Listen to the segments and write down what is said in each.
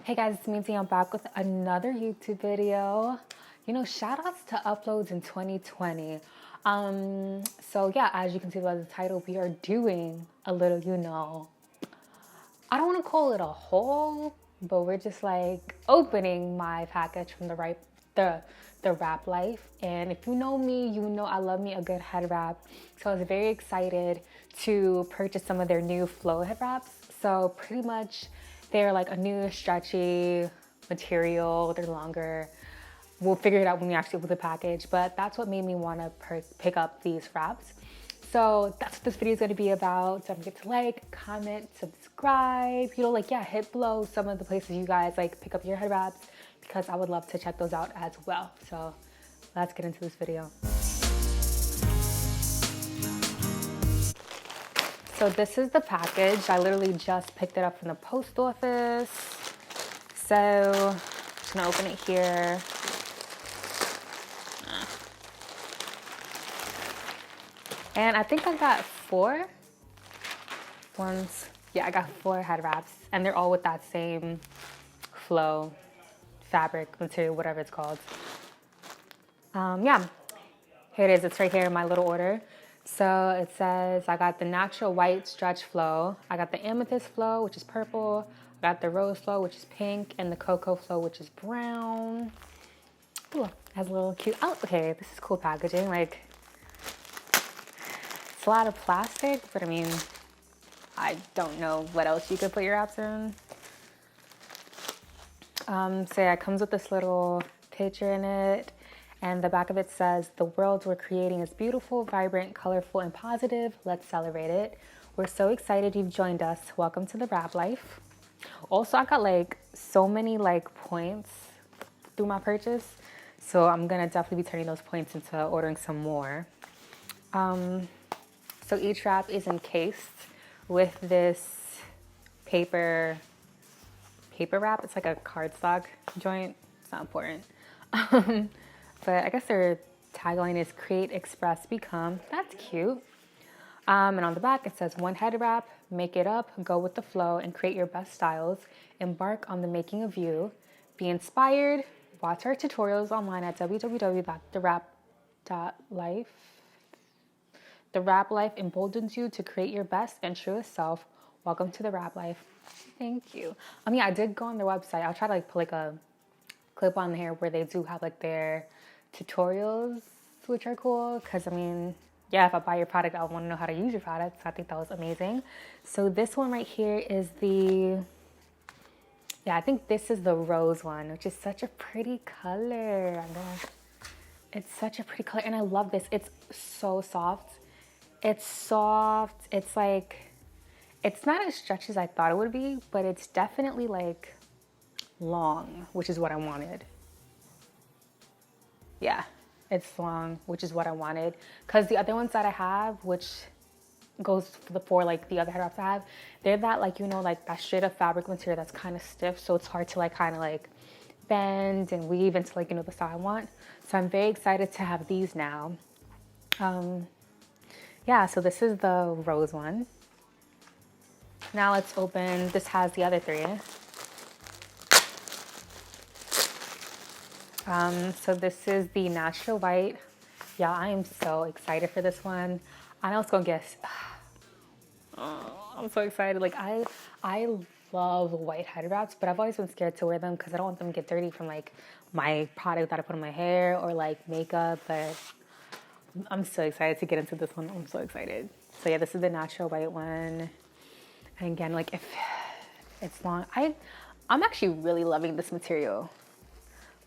Hey guys, it's me, I'm back with another YouTube video. Shout outs to uploads in 2020. So yeah, as you can see by the title, we are doing a little, I don't want to call it a haul, but we're just like opening my package from the wrap life. And if you know me, you know I love me a good head wrap. So I was very excited to purchase some of their new flow head wraps. So pretty much they're like a new stretchy material, they're longer. We'll figure it out when we actually open the package, but that's what made me want to pick up these wraps. So that's what this video is going to be about. Don't forget to like, comment, subscribe, hit below some of the places you guys like pick up your head wraps, because I would love to check those out as well. So let's get into this video. So this is the package. I literally just picked it up from the post office. So I'm just gonna open it here. And I think I got four ones. Yeah, I got 4 head wraps, and they're all with that same flow fabric material, whatever it's called. Yeah, here it is. It's right here in my little order. So it says I got the natural white stretch flow. I got the amethyst flow, which is purple. I got the rose flow, which is pink, and the cocoa flow, which is brown. Ooh, has a little cute. Oh, okay, this is cool packaging. Like, it's a lot of plastic, but I mean, I don't know what else you could put your wraps in. So yeah, it comes with this little picture in it, and the back of it says, "The world we're creating is beautiful, vibrant, colorful, and positive. Let's celebrate it. We're so excited you've joined us. Welcome to the wrap life." Also, I got like so many like points through my purchase, so I'm gonna definitely be turning those points into ordering some more. So each wrap is encased with this paper wrap. It's like a cardstock joint. It's not important. But I guess their tagline is create, express, become. That's cute. And on the back it says, "One head wrap, make it up, go with the flow, and create your best styles. Embark on the making of you. Be inspired. Watch our tutorials online at www.thewrap.life. The wrap life emboldens you to create your best and truest self. Welcome to the wrap life." Thank you. Yeah, I did go on their website. I'll try to like put like a clip on here where they do have like their tutorials, which are cool. Cause I mean, yeah, if I buy your product, I want to know how to use your product. So I think that was amazing. So this one right here is I think this is the rose one, which is such a pretty color. It's such a pretty color, and I love this. It's so soft. It's soft. It's like, it's not as stretchy as I thought it would be, but it's definitely like long, which is what I wanted. Yeah, it's long, which is what I wanted. Because the other ones that I have, which goes for like the other head wraps I have, they're that like, like that straight up fabric material that's kind of stiff. So it's hard to like kind of like bend and weave into like, the style I want. So I'm very excited to have these now. Yeah, so this is the rose one. Now let's open, this has the other 3. So this is the natural white. Yeah, I am so excited for this one. I know it's gonna guess. I'm so excited. Like I love white head wraps, but I've always been scared to wear them because I don't want them to get dirty from like my product that I put on my hair or like makeup, but I'm so excited to get into this one. I'm so excited. So yeah, this is the natural white one. And again, like if it's long, I'm actually really loving this material.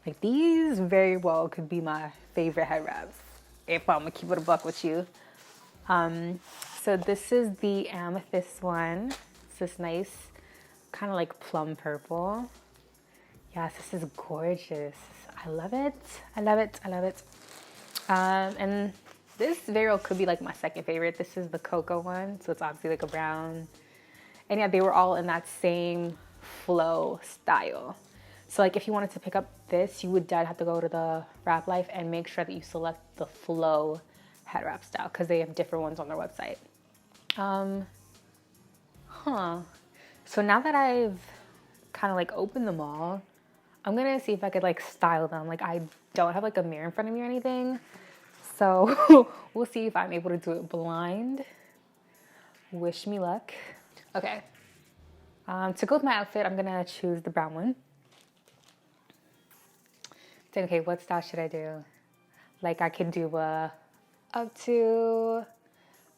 Like these very well could be my favorite head wraps if I'm gonna keep it a buck with you. So this is the amethyst one. It's this nice kind of like plum purple. Yes, this is gorgeous. I love it. I love it. I love it. And this very well could be like my second favorite. This is the cocoa one. So it's obviously like a brown. And yeah, they were all in that same flow style. So like if you wanted to pick up this, you would have to go to the Wrap Life and make sure that you select the flow head wrap style, because they have different ones on their website. So now that I've kind of like open them all. I'm gonna see if I could like style them. Like I don't have like a mirror in front of me or anything. So we'll see if I'm able to do it blind. Wish me luck. Okay. To go with my outfit, I'm gonna choose the brown one. Think, okay, what style should I do? Like I could do a up to,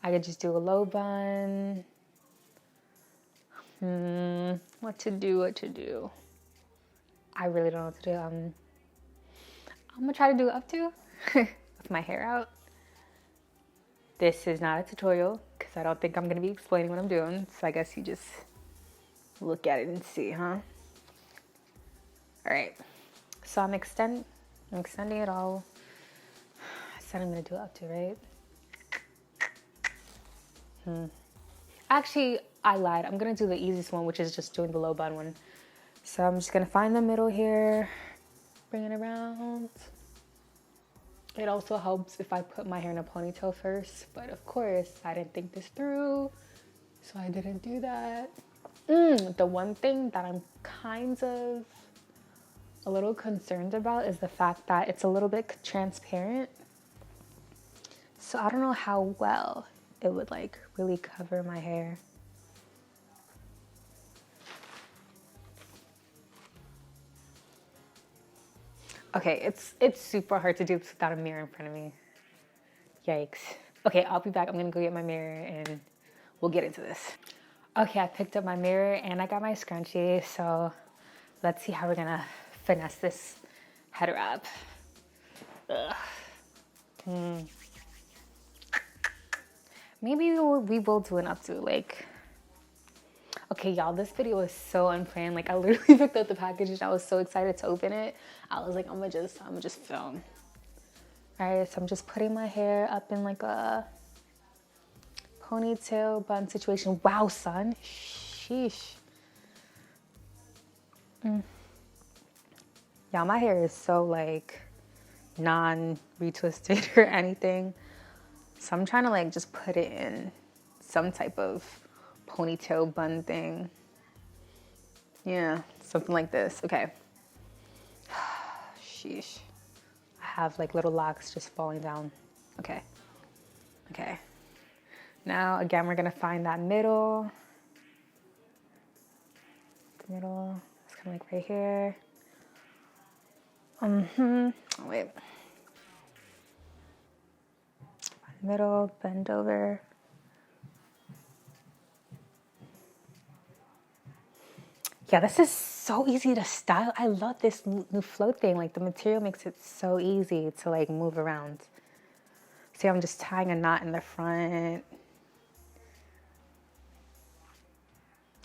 I could just do a low bun. What to do? I really don't know what to do. I'm gonna try to do up to with my hair out. This is not a tutorial because I don't think I'm gonna be explaining what I'm doing. So I guess you just look at it and see, huh? All right. So I'm extending it all. I said I'm gonna do it up to, right? Actually, I lied. I'm gonna do the easiest one, which is just doing the low bun one. So I'm just gonna find the middle here, bring it around. It also helps if I put my hair in a ponytail first, but of course I didn't think this through, so I didn't do that. The one thing that I'm kind of a little concerned about is the fact that it's a little bit transparent. So I don't know how well it would like really cover my hair. Okay, it's super hard to do this without a mirror in front of me. Yikes. Okay, I'll be back. I'm gonna go get my mirror and we'll get into this. Okay, I picked up my mirror and I got my scrunchie, so let's see how we're gonna finesse this head wrap. Maybe we will do an updo, like, okay, y'all, this video was so unplanned. Like, I literally picked up the package and I was so excited to open it. I was like, I'm gonna just film. All right, so I'm just putting my hair up in like a ponytail bun situation. Wow, son, sheesh. Yeah, my hair is so like non-retwisted or anything. So I'm trying to like just put it in some type of ponytail bun thing. Yeah, something like this. Okay. Sheesh. I have like little locks just falling down. Okay. Okay. Now again, we're gonna find that middle. The middle. It's kind of like right here. Oh, wait. Middle, bend over. Yeah, this is so easy to style. I love this new float thing. Like the material makes it so easy to like move around. See, I'm just tying a knot in the front.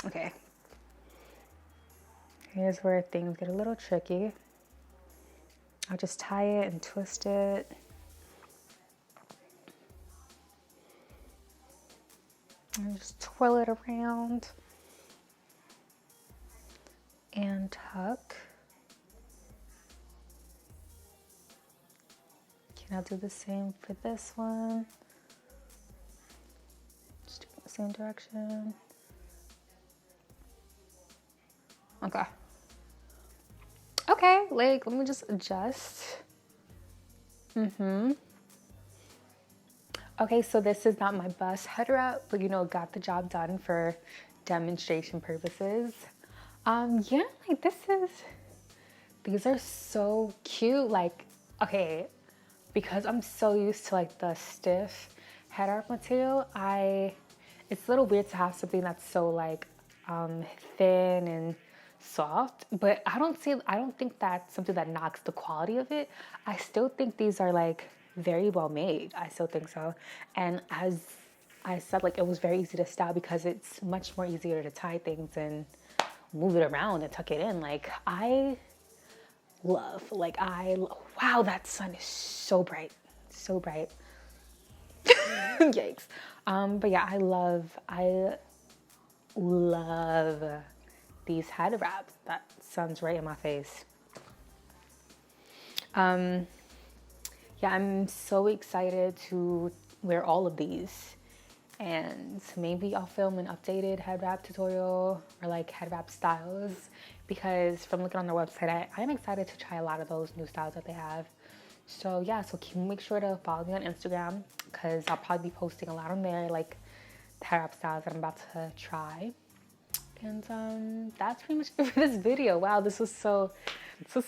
Okay. Here's where things get a little tricky. I'll just tie it and twist it. And just twirl it around. And tuck. Okay, I'll do the same for this one. Just do it in the same direction. Okay. Okay, like, let me just adjust. Okay, so this is not my best head wrap, but you know, got the job done for demonstration purposes. Yeah, like these are so cute. Like, okay, because I'm so used to like the stiff head wrap material, it's a little weird to have something that's so like thin and soft, but I don't think that's something that knocks the quality of it. I still think these are like very well made. I still think so. And as I said, like, it was very easy to style because it's much more easier to tie things and move it around and tuck it in. Like, wow, that sun is so bright, so bright. Yikes. But yeah, I love these head wraps. That sun's right in my face. Yeah, I'm so excited to wear all of these, and maybe I'll film an updated head wrap tutorial or like head wrap styles. because from looking on their website, I am excited to try a lot of those new styles that they have. So yeah, so make sure to follow me on Instagram because I'll probably be posting a lot on there, like the hair wrap styles that I'm about to try. And that's pretty much it for this video. Wow, this was so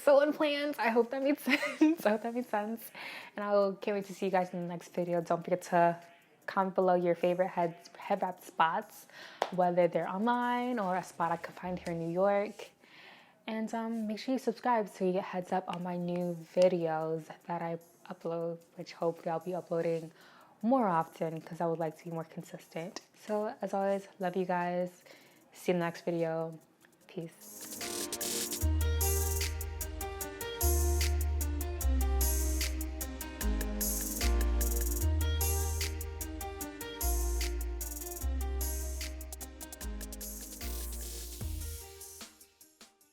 unplanned. I hope that made sense. I hope that made sense. And can't wait to see you guys in the next video. Don't forget to comment below your favorite head wrap spots, whether they're online or a spot I could find here in New York. And make sure you subscribe so you get heads up on my new videos that I upload, which hopefully I'll be uploading more often because I would like to be more consistent. So as always, love you guys. See you in the next video. Peace.